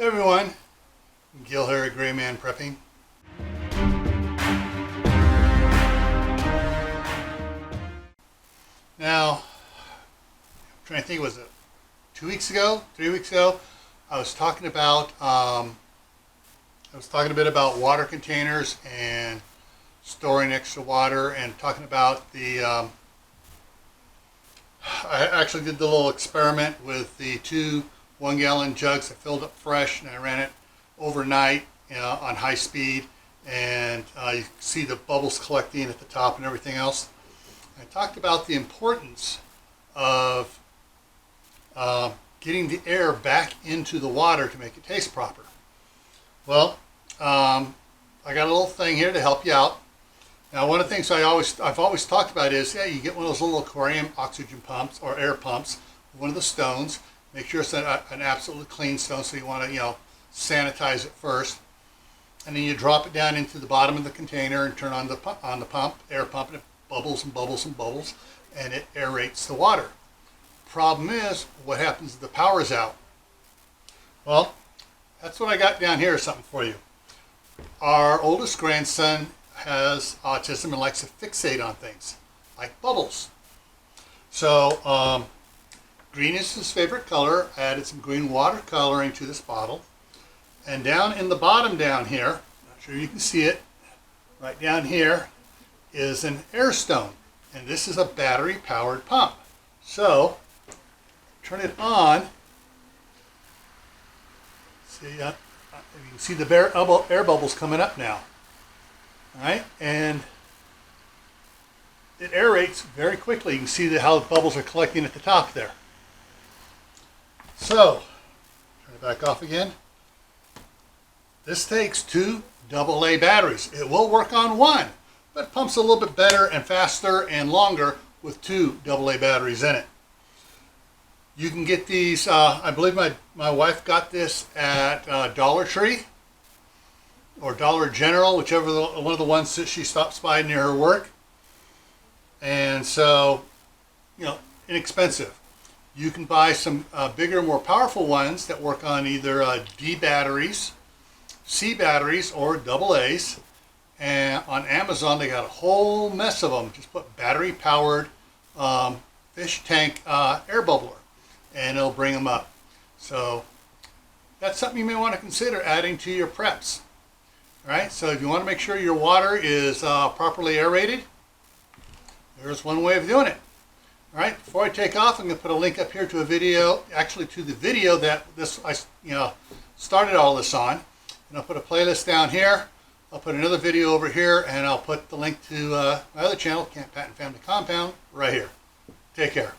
Hey everyone, Gil here at Gray Man Prepping. Now, I'm trying to think, was it 2 weeks ago, 3 weeks ago? I was talking about a bit about water containers and storing extra water, and talking about the. I actually did the little experiment with the two 1 gallon jugs. I filled up fresh and I ran it overnight on high speed, and you can see the bubbles collecting at the top and everything else. I talked about the importance of getting the air back into the water to make it taste proper. Well, I got a little thing here to help you out. Now, one of the things I've always talked about is, yeah, you get one of those little aquarium oxygen pumps or air pumps, one of the stones. Make sure it's an absolutely clean stone, so you want to, sanitize it first. And then you drop it down into the bottom of the container and turn on the pump, air pump, and it bubbles and bubbles and bubbles, and it aerates the water. Problem is, what happens if the power's out? Well, that's what I got down here, something for you. Our oldest grandson has autism and likes to fixate on things, like bubbles. So, green is his favorite color. I added some green watercoloring to this bottle. And down in the bottom down here, not sure you can see it, right down here is an air stone. And this is a battery powered pump. So, turn it on. See, you can see the air bubbles coming up now. All right, and it aerates very quickly. You can see how the bubbles are collecting at the top there. So, turn it back off again. This takes 2 AA batteries. It will work on one, but it pumps a little bit better and faster and longer with 2 AA batteries in it. You can get these, I believe my wife got this at Dollar Tree or Dollar General, whichever one of the ones that she stops by near her work. And so, inexpensive. You can buy some bigger, more powerful ones that work on either D batteries, C batteries, or AA's. And on Amazon, they got a whole mess of them. Just put battery powered fish tank air bubbler, and it'll bring them up. So that's something you may want to consider adding to your preps. All right, so if you want to make sure your water is properly aerated, there's one way of doing it. All right, before I take off, I'm going to put a link up here to a video, actually to the video that I started all this on. And I'll put a playlist down here. I'll put another video over here, and I'll put the link to my other channel, Camp Pat and Family Compound, right here. Take care.